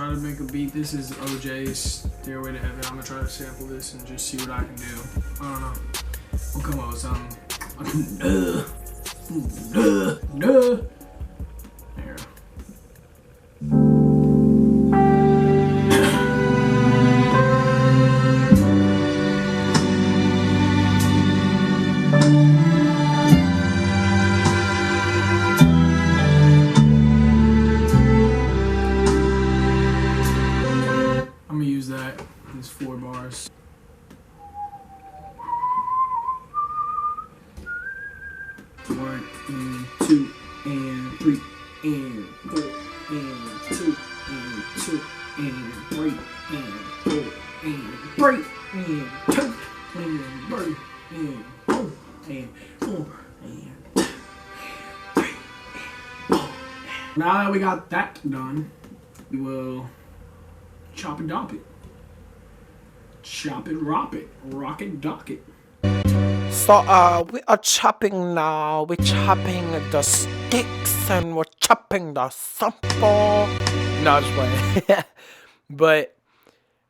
try to make a beat. This is Ojays, Stairway to Heaven. I'm gonna try to sample this and just see what I can do. I don't know. We'll come up with something. There. I'm gonna use that. It's 4 bars. One and two and three and four and two and two and three and four and three and two and three and four and four and three and four. Now that we got that done, we will chop and dop it. Chop it, rop it, rock it, dock it. So we are chopping now. We're chopping the sticks and we're chopping the sample. No, I'm just playing. But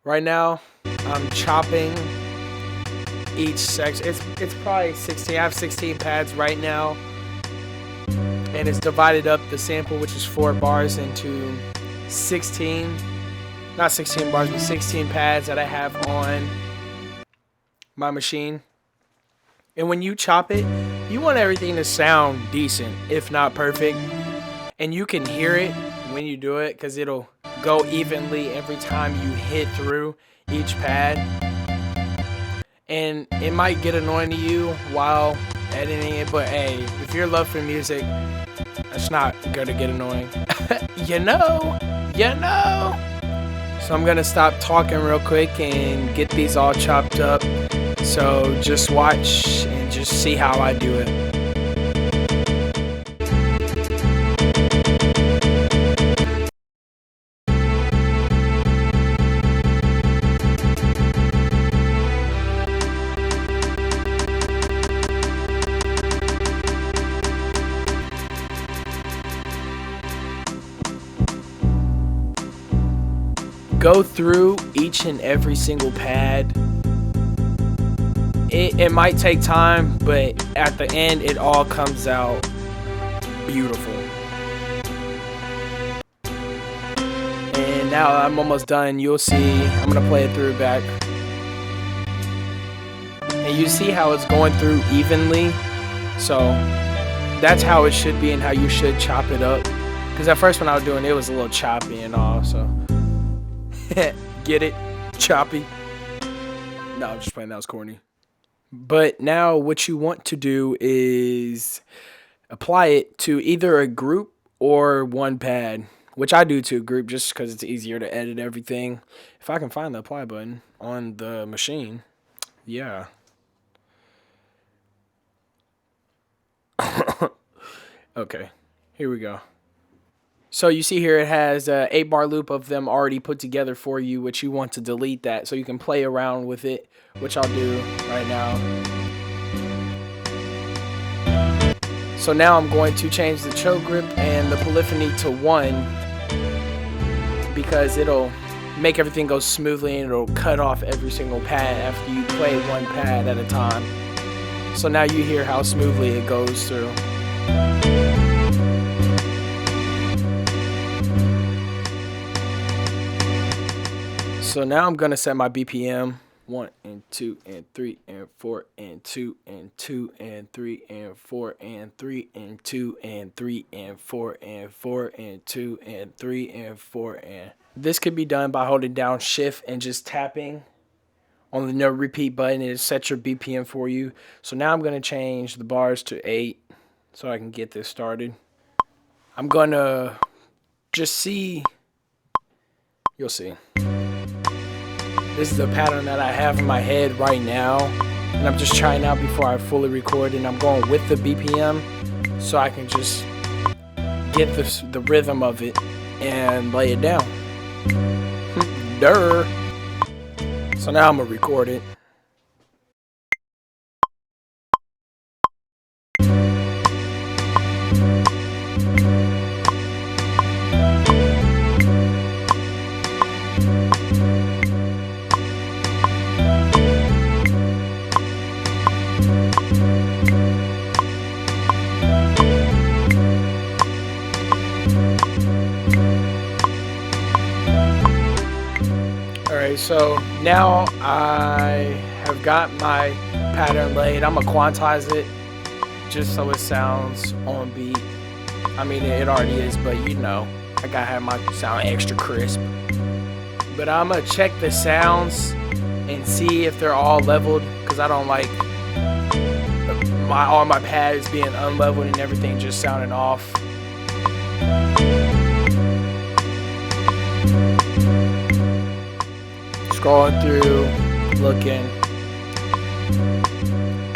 right now I'm chopping each section. It's probably 16. I have 16 pads right now, and it's divided up the sample, which is 4 bars, into 16. Not 16 bars, but 16 pads that I have on my machine. And when you chop it, you want everything to sound decent, if not perfect. And you can hear it when you do it, because it'll go evenly every time you hit through each pad. And it might get annoying to you while editing it, but hey, if your love for music, it's not gonna get annoying. You know. So I'm gonna stop talking real quick and get these all chopped up. So just watch and just see how I do it. Go through each and every single pad. It might take time, but at the end, it all comes out beautiful. And now I'm almost done. You'll see. I'm going to play it through back. And you see how it's going through evenly. So that's how it should be and how you should chop it up. Because at first when I was doing it, it was a little choppy and all. So get it? Choppy? No, I'm just playing. That was corny. But now what you want to do is apply it to either a group or one pad, which I do to a group just because it's easier to edit everything. If I can find the apply button on the machine, yeah. Okay, here we go. So you see here it has an 8-bar loop of them already put together for you, which you want to delete that so you can play around with it, which I'll do right now. So now I'm going to change the choke grip and the polyphony to 1 because it'll make everything go smoothly and it'll cut off every single pad after you play one pad at a time. So now you hear how smoothly it goes through. So now I'm going to set my BPM 1 and 2 and 3 and 4 and 2 and 2 and 3 and 4 and 3 and 2 and 3 and 4 and 4 and 2 and 3 and 4 and. This could be done by holding down shift and just tapping on the no repeat button. It sets your BPM for you. So now I'm going to change the bars to 8 so I can get this started. I'm going to just see. You'll see. This is the pattern that I have in my head right now, and I'm just trying out before I fully record, and I'm going with the BPM so I can just get the rhythm of it and lay it down. Durr. So now I'm gonna record it. so now I have got my pattern laid. I'm gonna quantize it just so it sounds on beat. I mean, it already is, but you know, I gotta have my sound extra crisp. But I'm gonna check the sounds and see if they're all leveled, because I don't like all my pads being unleveled and everything just sounding off. Scrolling through, looking.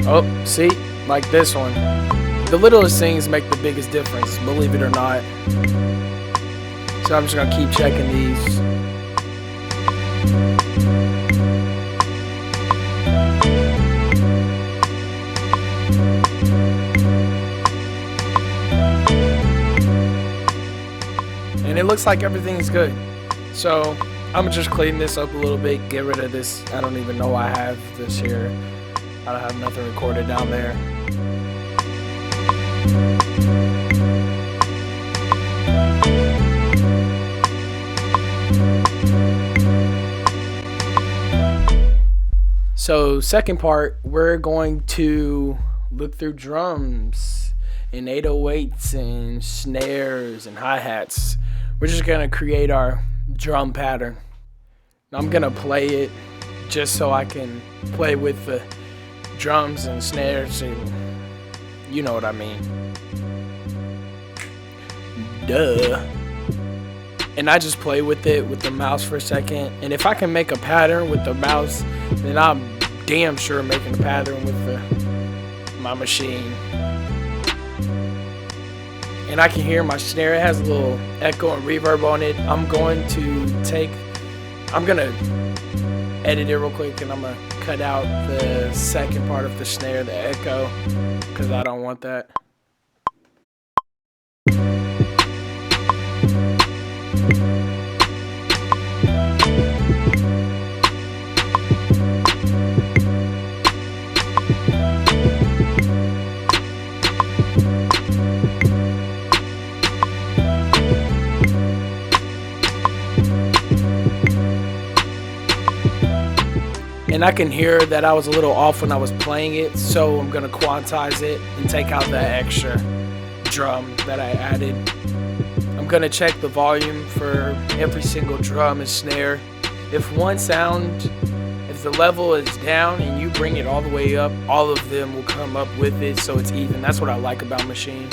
Oh, see, like this one. The littlest things make the biggest difference, believe it or not. So I'm just gonna keep checking these. And it looks like everything's good. So I'm gonna just clean this up a little bit, get rid of this. I don't even know I have this here. I don't have nothing recorded down there. So second part, we're going to look through drums and 808s and snares and hi-hats. We're just gonna create our drum pattern. I'm gonna play it just so I can play with the drums and snares, and you know what I mean. Duh. And I just play with it with the mouse for a second. And if I can make a pattern with the mouse, then I'm damn sure making a pattern with my machine. And I can hear my snare. It has a little echo and reverb on it. I'm gonna edit it real quick, and I'm gonna cut out the second part of the snare, the echo, because I don't want that. And I can hear that I was a little off when I was playing it, so I'm gonna quantize it and take out that extra drum that I added. I'm gonna check the volume for every single drum and snare. If the level is down and you bring it all the way up, all of them will come up with it, so it's even. That's what I like about Machine.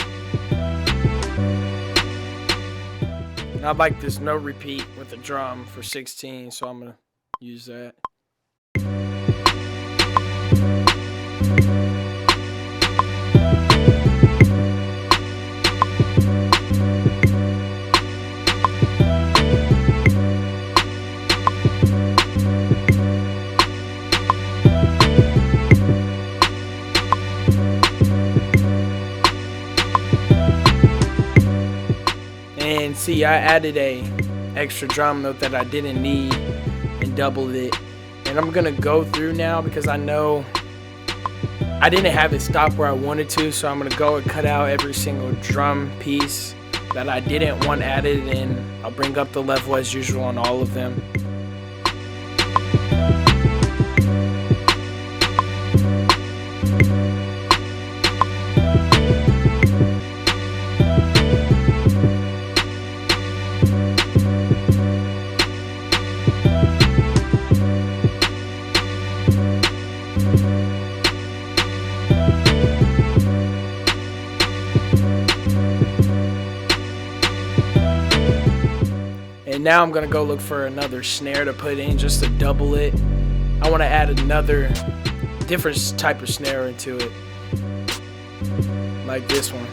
And I like this no repeat with the drum for 16, so I'm gonna use that. And see, I added a extra drum note that I didn't need and doubled it. And I'm gonna go through now because I know I didn't have it stop where I wanted to, so I'm gonna go and cut out every single drum piece that I didn't want added, and I'll bring up the level as usual on all of them. And now I'm gonna go look for another snare to put in just to double it. I wanna add another different type of snare into it, like this one.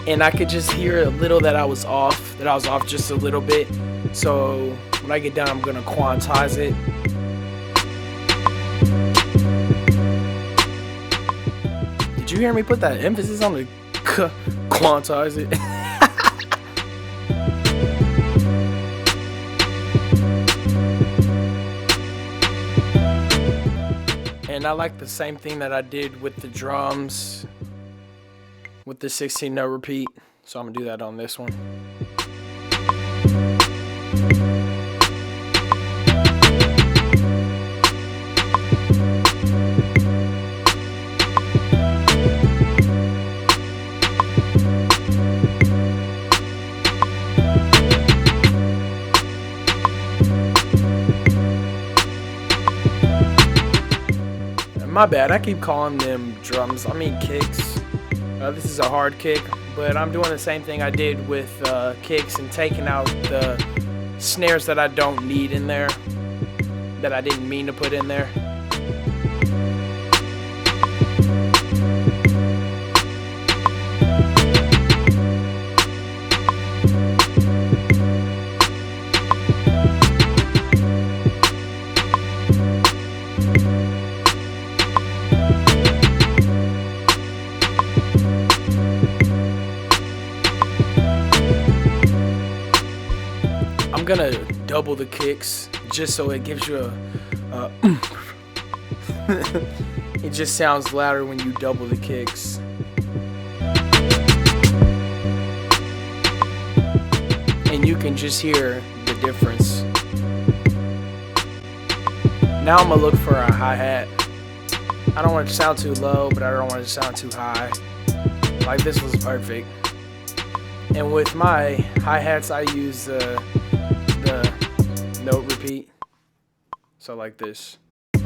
And I could just hear a little that I was off just a little bit. So when I get done, I'm gonna quantize it. Did you hear me put that emphasis on the quantize it. And I like the same thing that I did with the drums with the 16 note repeat, so I'm gonna do that on this one. My bad, I keep calling them drums. I mean kicks. This is a hard kick, but I'm doing the same thing I did with kicks and taking out the snares that I don't need in there, that I didn't mean to put in there. I'm gonna double the kicks just so it gives you a it just sounds louder when you double the kicks. And you can just hear the difference. Now I'm gonna look for a hi-hat. I don't want it to sound too low, but I don't want it to sound too high. Like this was perfect. And with my hi-hats I use the note repeat, so like this. And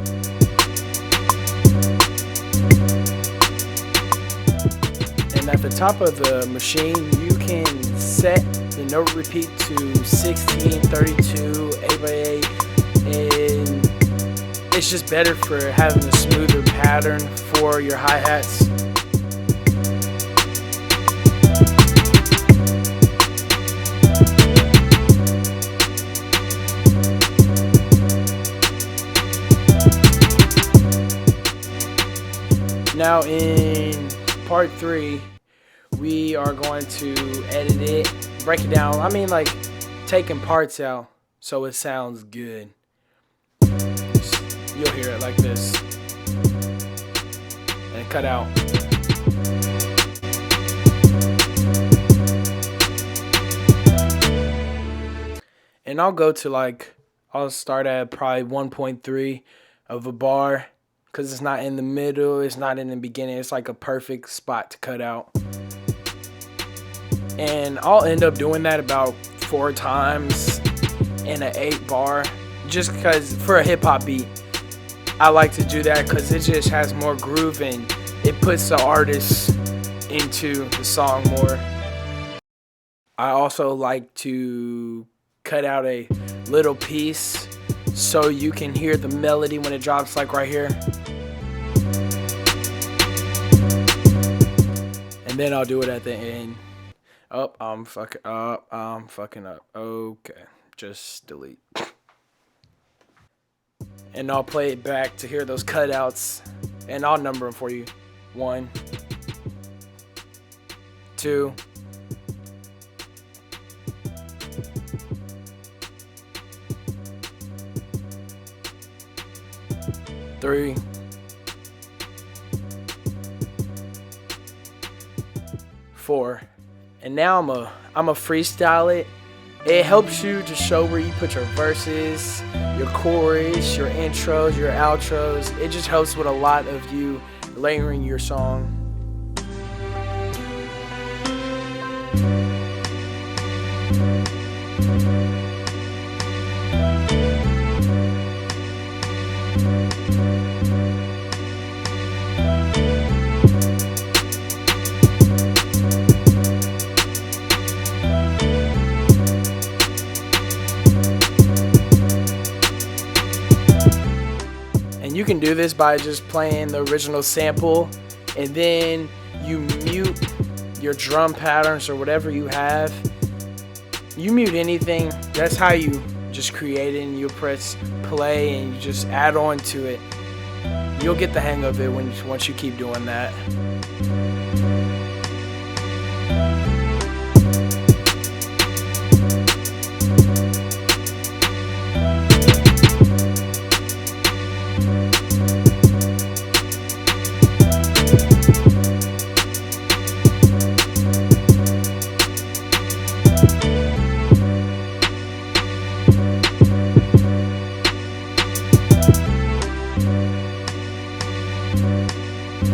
at the top of the machine you can set the note repeat to 16, 32, 8x8, and it's just better for having a smoother pattern for your hi-hats. Now in part 3, we are going to edit it, break it down. I mean, like taking parts out so it sounds good. You'll hear it like this and cut out. And I'll go to I'll start at probably 1.3 of a bar. Because it's not in the middle, it's not in the beginning, it's like a perfect spot to cut out. And I'll end up doing that about 4 times in an 8 bar. Just because for a hip hop beat, I like to do that because it just has more groove and it puts the artist into the song more. I also like to cut out a little piece so you can hear the melody when it drops, like right here. And then I'll do it at the end. Oh, I'm fucking up. Okay, just delete. And I'll play it back to hear those cutouts. And I'll number them for you. 1, 2, 3, 4. And now I'm a freestyle it. It helps you to show where you put your verses, your chorus, your intros, your outros. It just helps with a lot of you layering your song. You can do this by just playing the original sample and then you mute your drum patterns or whatever you have. You mute anything. That's how you just create it, and you press play and you just add on to it. You'll get the hang of it once you keep doing that.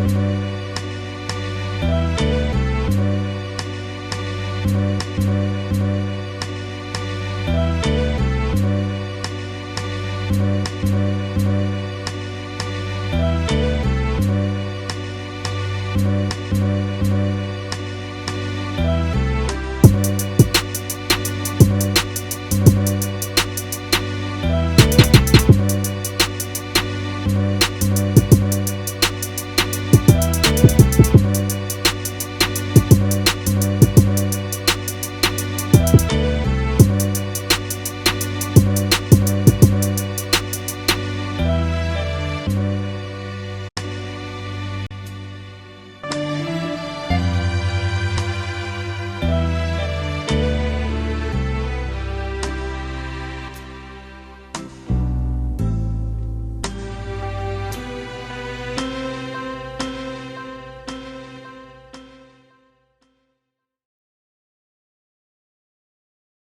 Peace.